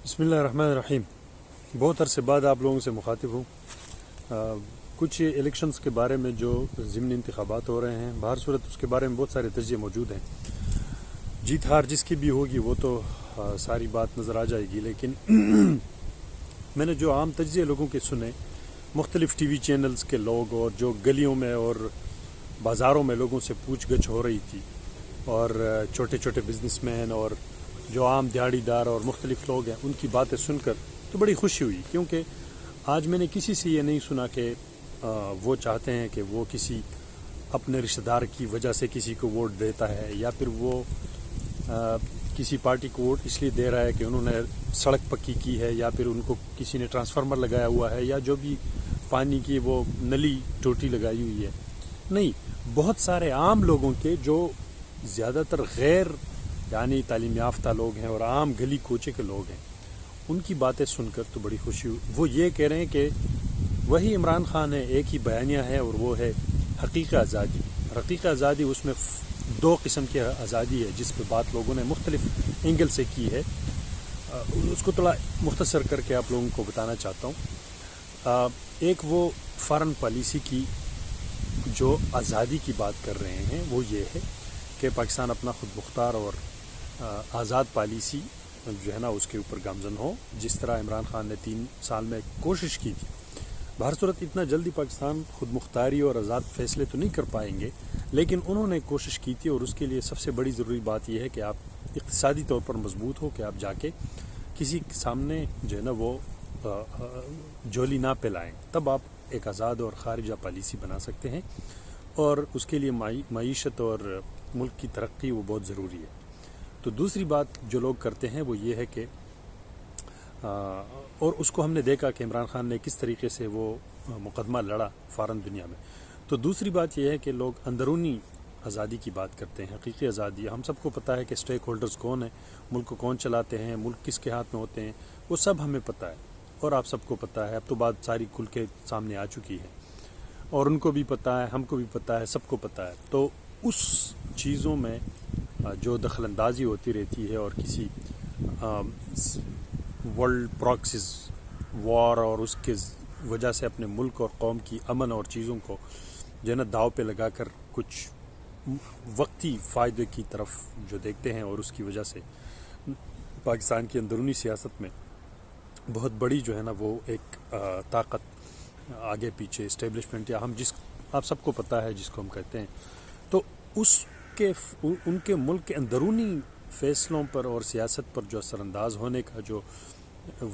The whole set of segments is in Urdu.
بسم اللہ الرحمن الرحیم۔ بہت عرصے بعد آپ لوگوں سے مخاطب ہوں۔ کچھ الیکشنز کے بارے میں جو ضمنی انتخابات ہو رہے ہیں، بہر صورت اس کے بارے میں بہت سارے تجزیے موجود ہیں۔ جیت ہار جس کی بھی ہوگی وہ تو ساری بات نظر آ جائے گی، لیکن میں نے جو عام تجزیے لوگوں کے سنے، مختلف ٹی وی چینلز کے لوگ، اور جو گلیوں میں اور بازاروں میں لوگوں سے پوچھ گچھ ہو رہی تھی، اور چھوٹے چھوٹے بزنس مین اور جو عام دیہڑی دار اور مختلف لوگ ہیں، ان کی باتیں سن کر تو بڑی خوشی ہوئی، کیونکہ آج میں نے کسی سے یہ نہیں سنا کہ وہ چاہتے ہیں کہ وہ کسی اپنے رشتہ دار کی وجہ سے کسی کو ووٹ دیتا ہے، یا پھر وہ کسی پارٹی کو ووٹ اس لیے دے رہا ہے کہ انہوں نے سڑک پکی کی ہے، یا پھر ان کو کسی نے ٹرانسفارمر لگایا ہوا ہے، یا جو بھی پانی کی وہ نلی ٹوٹی لگائی ہوئی ہے۔ نہیں، بہت سارے عام لوگوں کے جو زیادہ تر غیر یعنی تعلیم یافتہ لوگ ہیں اور عام گلی کوچے کے لوگ ہیں، ان کی باتیں سن کر تو بڑی خوشی ہوئی۔ وہ یہ کہہ رہے ہیں کہ وہی عمران خان ہے، ایک ہی بیانیہ ہے، اور وہ ہے حقیقی آزادی۔ حقیقی آزادی اس میں دو قسم کی آزادی ہے، جس پہ بات لوگوں نے مختلف اینگل سے کی ہے۔ اس کو تھوڑا مختصر کر کے آپ لوگوں کو بتانا چاہتا ہوں۔ ایک وہ فارن پالیسی کی جو آزادی کی بات کر رہے ہیں، وہ یہ ہے کہ پاکستان اپنا خود مختار اور آزاد پالیسی جو ہے نا اس کے اوپر گامزن ہو، جس طرح عمران خان نے 3 سال میں کوشش کی تھی۔ بہر صورت اتنا جلدی پاکستان خود مختاری اور آزاد فیصلے تو نہیں کر پائیں گے، لیکن انہوں نے کوشش کی تھی، اور اس کے لیے سب سے بڑی ضروری بات یہ ہے کہ آپ اقتصادی طور پر مضبوط ہو، کہ آپ جا کے کسی کے سامنے جو ہے نا وہ جولی نہ پھیلائیں، تب آپ ایک آزاد اور خارجہ پالیسی بنا سکتے ہیں، اور اس کے لیے معیشت اور ملک کی ترقی وہ بہت ضروری ہے۔ تو دوسری بات جو لوگ کرتے ہیں وہ یہ ہے کہ اور اس کو ہم نے دیکھا کہ عمران خان نے کس طریقے سے وہ مقدمہ لڑا فارن دنیا میں۔ تو دوسری بات یہ ہے کہ لوگ اندرونی آزادی کی بات کرتے ہیں، حقیقی آزادی۔ ہم سب کو پتہ ہے کہ سٹیک ہولڈرز کون ہیں، ملک کو کون چلاتے ہیں، ملک کس کے ہاتھ میں ہوتے ہیں، وہ سب ہمیں پتہ ہے، اور آپ سب کو پتہ ہے۔ اب تو بات ساری کھل کے سامنے آ چکی ہے، اور ان کو بھی پتہ ہے، ہم کو بھی پتہ ہے، سب کو پتہ ہے۔ تو اس چیزوں میں جو دخل اندازی ہوتی رہتی ہے، اور کسی ورلڈ پراکسیز وار اور اس کے وجہ سے اپنے ملک اور قوم کی امن اور چیزوں کو جو ہے نا داؤ پہ لگا کر کچھ وقتی فائدے کی طرف جو دیکھتے ہیں، اور اس کی وجہ سے پاکستان کی اندرونی سیاست میں بہت بڑی جو ہے نا وہ ایک طاقت آگے پیچھے اسٹیبلشمنٹ، یا آپ سب کو پتہ ہے جس کو ہم کہتے ہیں، تو ان کے ملک کے اندرونی فیصلوں پر اور سیاست پر جو اثر انداز ہونے کا جو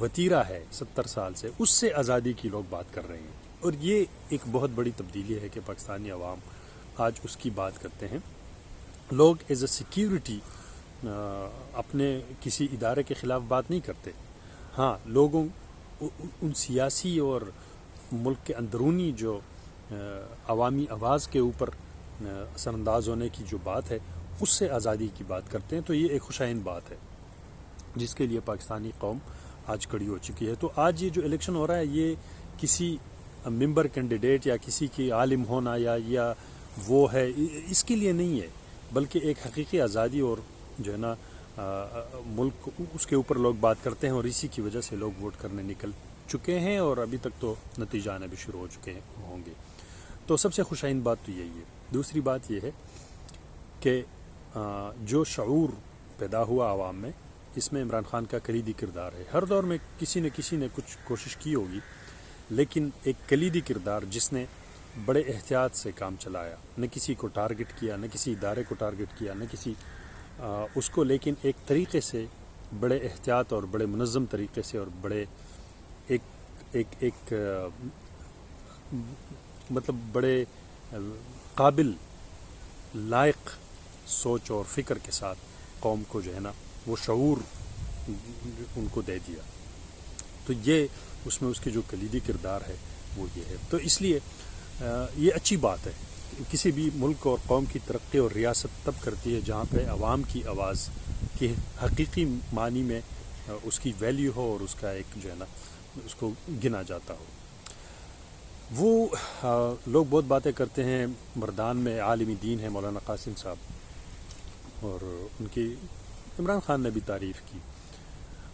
وتیرہ ہے 70 سال سے، اس سے آزادی کی لوگ بات کر رہے ہیں، اور یہ ایک بہت بڑی تبدیلی ہے کہ پاکستانی عوام آج اس کی بات کرتے ہیں۔ لوگ ایز اے سیکیورٹی اپنے کسی ادارے کے خلاف بات نہیں کرتے۔ ہاں، لوگوں ان سیاسی اور ملک کے اندرونی جو عوامی آواز کے اوپر اثر انداز ہونے کی جو بات ہے، اس سے آزادی کی بات کرتے ہیں۔ تو یہ ایک خوشائن بات ہے جس کے لیے پاکستانی قوم آج کڑی ہو چکی ہے۔ تو آج یہ جو الیکشن ہو رہا ہے، یہ کسی ممبر کینڈیڈیٹ یا کسی کی عالم ہونا یا وہ ہے، اس کے لیے نہیں ہے، بلکہ ایک حقیقی آزادی اور جو ہے نا ملک اس کے اوپر لوگ بات کرتے ہیں، اور اسی کی وجہ سے لوگ ووٹ کرنے نکل چکے ہیں، اور ابھی تک تو نتیجہ آنے بھی شروع ہو چکے ہوں گے۔ تو سب سے خوشائن بات تو یہی ہے۔ دوسری بات یہ ہے کہ جو شعور پیدا ہوا عوام میں، اس میں عمران خان کا کلیدی کردار ہے۔ ہر دور میں کسی نے کچھ کوشش کی ہوگی، لیکن ایک کلیدی کردار جس نے بڑے احتیاط سے کام چلایا، نہ کسی کو ٹارگٹ کیا، نہ کسی ادارے کو ٹارگٹ کیا، نہ کسی اس کو، لیکن ایک طریقے سے بڑے احتیاط اور بڑے منظم طریقے سے، اور بڑے ایک مطلب بڑے قابل لائق سوچ اور فکر کے ساتھ قوم کو جو ہے نا وہ شعور ان کو دے دیا۔ تو یہ اس میں اس کے جو کلیدی کردار ہے وہ یہ ہے۔ تو اس لیے یہ اچھی بات ہے۔ کسی بھی ملک اور قوم کی ترقی اور ریاست تب کرتی ہے جہاں پہ عوام کی آواز کی حقیقی معنی میں اس کی ویلیو ہو، اور اس کا ایک جو ہے نا اس کو گنا جاتا ہو۔ وہ لوگ بہت باتیں کرتے ہیں، مردان میں عالم دین ہے مولانا قاسم صاحب، اور ان کی عمران خان نے بھی تعریف کی۔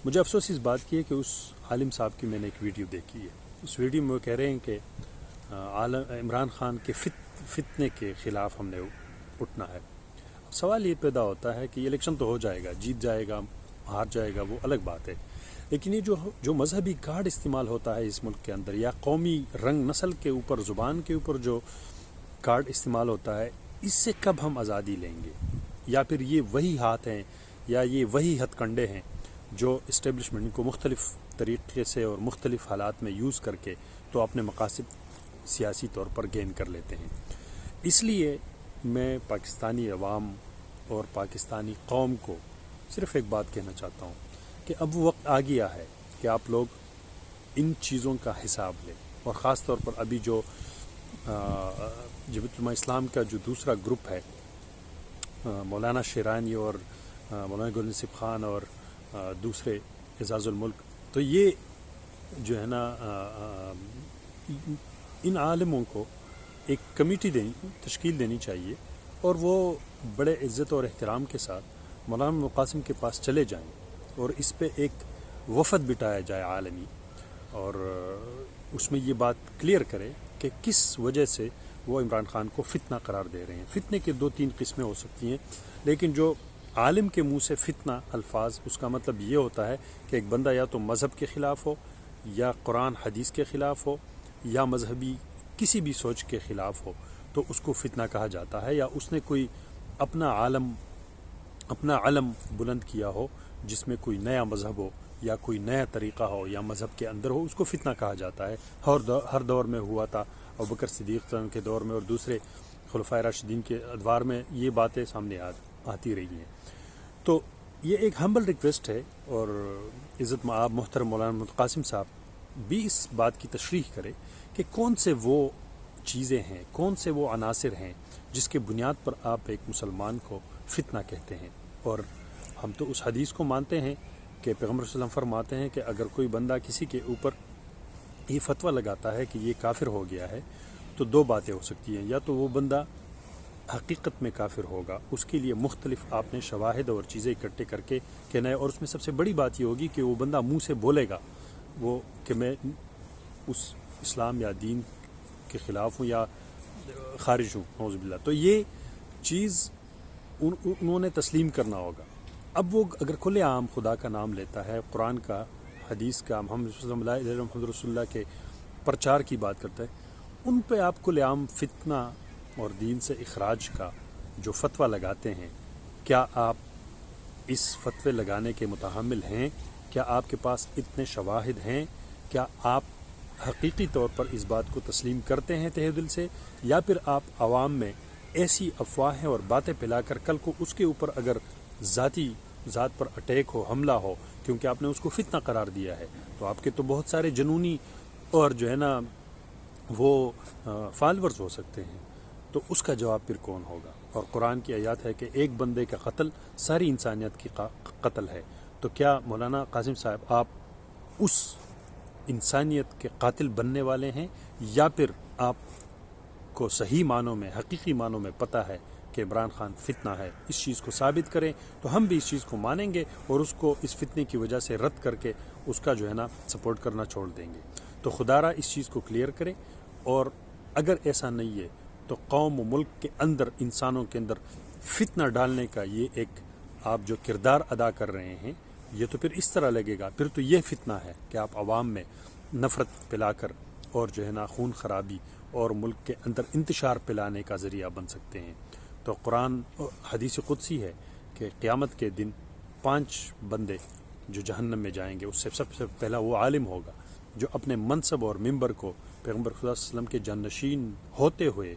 مجھے افسوس اس بات کی ہے کہ اس عالم صاحب کی میں نے ایک ویڈیو دیکھی ہے. اس ویڈیو میں وہ کہہ رہے ہیں کہ عمران خان کے فتنے کے خلاف ہم نے اٹھنا ہے. اب سوال یہ پیدا ہوتا ہے کہ الیکشن تو ہو جائے گا، جیت جائے گا، ہار جائے گا، وہ الگ بات ہے، لیکن یہ جو مذہبی کارڈ استعمال ہوتا ہے اس ملک کے اندر، یا قومی رنگ نسل کے اوپر، زبان کے اوپر جو کارڈ استعمال ہوتا ہے، اس سے کب ہم آزادی لیں گے؟ یا پھر یہ وہی ہاتھ ہیں یا یہ وہی ہتھ کنڈے ہیں جو اسٹیبلشمنٹ کو مختلف طریقے سے اور مختلف حالات میں یوز کر کے تو اپنے مقاصد سیاسی طور پر گین کر لیتے ہیں. اس لیے میں پاکستانی عوام اور پاکستانی قوم کو صرف ایک بات کہنا چاہتا ہوں کہ اب وقت آ گیا ہے کہ آپ لوگ ان چیزوں کا حساب لیں، اور خاص طور پر ابھی جو جمعیت علماء اسلام کا جو دوسرا گروپ ہے، مولانا شیرانی اور مولانا گل نصیب خان اور دوسرے اعزاز الملک، تو یہ جو ہے نا ان عالموں کو ایک کمیٹی تشکیل دینی چاہیے، اور وہ بڑے عزت اور احترام کے ساتھ مولانا قاسم کے پاس چلے جائیں اور اس پہ ایک وفد بٹایا جائے عالمی، اور اس میں یہ بات کلیئر کرے کہ کس وجہ سے وہ عمران خان کو فتنہ قرار دے رہے ہیں. فتنے کے 2-3 قسمیں ہو سکتی ہیں، لیکن جو عالم کے منہ سے فتنہ الفاظ، اس کا مطلب یہ ہوتا ہے کہ ایک بندہ یا تو مذہب کے خلاف ہو، یا قرآن حدیث کے خلاف ہو، یا مذہبی کسی بھی سوچ کے خلاف ہو، تو اس کو فتنہ کہا جاتا ہے. یا اس نے کوئی اپنا علم بلند کیا ہو جس میں کوئی نیا مذہب ہو یا کوئی نیا طریقہ ہو یا مذہب کے اندر ہو، اس کو فتنہ کہا جاتا ہے. ہر دور میں ہوا تھا، ابوبکر صدیق کے دور میں اور دوسرے خلفائے راشدین کے ادوار میں یہ باتیں سامنے آتی رہی ہیں. تو یہ ایک ہمبل ریکویسٹ ہے، اور عزت مآب محترم مولانا قاسم صاحب بھی اس بات کی تشریح کرے کہ کون سے وہ چیزیں ہیں، کون سے وہ عناصر ہیں جس کے بنیاد پر آپ ایک مسلمان کو فتنہ کہتے ہیں. اور ہم تو اس حدیث کو مانتے ہیں کہ پیغمبر صلی اللہ علیہ وسلم فرماتے ہیں کہ اگر کوئی بندہ کسی کے اوپر یہ فتویٰ لگاتا ہے کہ یہ کافر ہو گیا ہے، تو 2 باتیں ہو سکتی ہیں. یا تو وہ بندہ حقیقت میں کافر ہوگا، اس کے لیے مختلف آپ نے شواہد اور چیزیں اکٹھے کر کے کہنا ہے، اور اس میں سب سے بڑی بات یہ ہوگی کہ وہ بندہ منہ سے بولے گا وہ کہ میں اس اسلام یا دین کے خلاف ہوں یا خارج ہوں، نعوذ باللہ. تو یہ چیز انہوں نے تسلیم کرنا ہوگا. اب وہ اگر کھلے عام خدا کا نام لیتا ہے، قرآن کا، حدیث کا، محمد رسول اللہ کے پرچار کی بات کرتا ہے، ان پہ آپ کھلے عام فتنہ اور دین سے اخراج کا جو فتویٰ لگاتے ہیں، کیا آپ اس فتوے لگانے کے متحمل ہیں؟ کیا آپ کے پاس اتنے شواہد ہیں؟ کیا آپ حقیقی طور پر اس بات کو تسلیم کرتے ہیں تہ دل سے، یا پھر آپ عوام میں ایسی افواہیں اور باتیں پھیلا کر کل کو اس کے اوپر اگر ذات پر اٹیک ہو، حملہ ہو، کیونکہ آپ نے اس کو فتنہ قرار دیا ہے، تو آپ کے تو بہت سارے جنونی اور جو ہے نا وہ فالورز ہو سکتے ہیں، تو اس کا جواب پھر کون ہوگا؟ اور قرآن کی آیات ہے کہ ایک بندے کا قتل ساری انسانیت کی قتل ہے. تو کیا مولانا قاسم صاحب آپ اس انسانیت کے قاتل بننے والے ہیں، یا پھر آپ کو صحیح معنوں میں، حقیقی معنوں میں پتہ ہے کہ عمران خان فتنہ ہے؟ اس چیز کو ثابت کریں تو ہم بھی اس چیز کو مانیں گے اور اس کو اس فتنے کی وجہ سے رد کر کے اس کا جو ہے نا سپورٹ کرنا چھوڑ دیں گے. تو خدا را اس چیز کو کلیئر کریں، اور اگر ایسا نہیں ہے تو قوم و ملک کے اندر، انسانوں کے اندر فتنہ ڈالنے کا یہ ایک آپ جو کردار ادا کر رہے ہیں، یہ تو پھر اس طرح لگے گا، پھر تو یہ فتنہ ہے کہ آپ عوام میں نفرت پھیلا کر اور جو ہے نا خون خرابی اور ملک کے اندر انتشار پھیلانے کا ذریعہ بن سکتے ہیں. تو قرآن حدیث قدسی ہے کہ قیامت کے دن 5 بندے جو جہنم میں جائیں گے، اس سے سب سے پہلا وہ عالم ہوگا جو اپنے منصب اور منبر کو پیغمبر صلی اللہ علیہ وسلم کے جانشین ہوتے ہوئے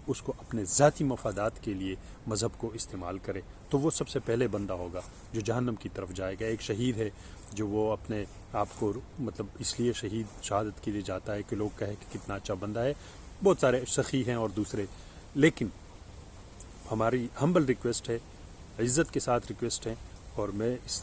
اس کو اپنے ذاتی مفادات کے لیے مذہب کو استعمال کرے، تو وہ سب سے پہلے بندہ ہوگا جو جہنم کی طرف جائے گا. ایک شہید ہے جو وہ اپنے آپ کو مطلب اس لیے شہادت کے لیے جاتا ہے کہ لوگ کہے کہ کتنا اچھا بندہ ہے. بہت سارے سخی ہیں اور دوسرے، لیکن ہماری ہمبل ریکویسٹ ہے، عزت کے ساتھ ریکویسٹ ہے، اور میں اس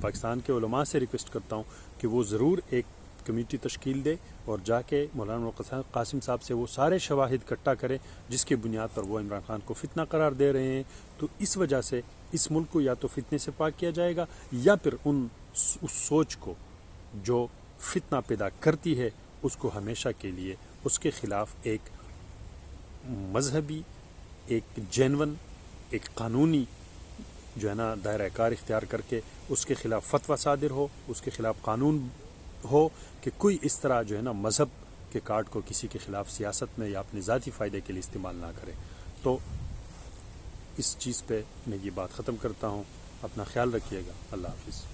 پاکستان کے علماء سے ریکویسٹ کرتا ہوں کہ وہ ضرور ایک کمیٹی تشکیل دے اور جا کے مولانا قاسم صاحب سے وہ سارے شواہد اکٹھا کرے جس کی بنیاد پر وہ عمران خان کو فتنہ قرار دے رہے ہیں. تو اس وجہ سے اس ملک کو یا تو فتنے سے پاک کیا جائے گا، یا پھر ان اس سوچ کو جو فتنہ پیدا کرتی ہے اس کو ہمیشہ کے لیے اس کے خلاف ایک مذہبی، ایک جینون، ایک قانونی جو ہے نا دائرہ کار اختیار کر کے اس کے خلاف فتویٰ صادر ہو، اس کے خلاف قانون ہو کہ کوئی اس طرح جو ہے نا مذہب کے کارڈ کو کسی کے خلاف سیاست میں یا اپنے ذاتی فائدے کے لیے استعمال نہ کرے۔ تو اس چیز پہ میں یہ بات ختم کرتا ہوں۔ اپنا خیال رکھیے گا۔ اللہ حافظ۔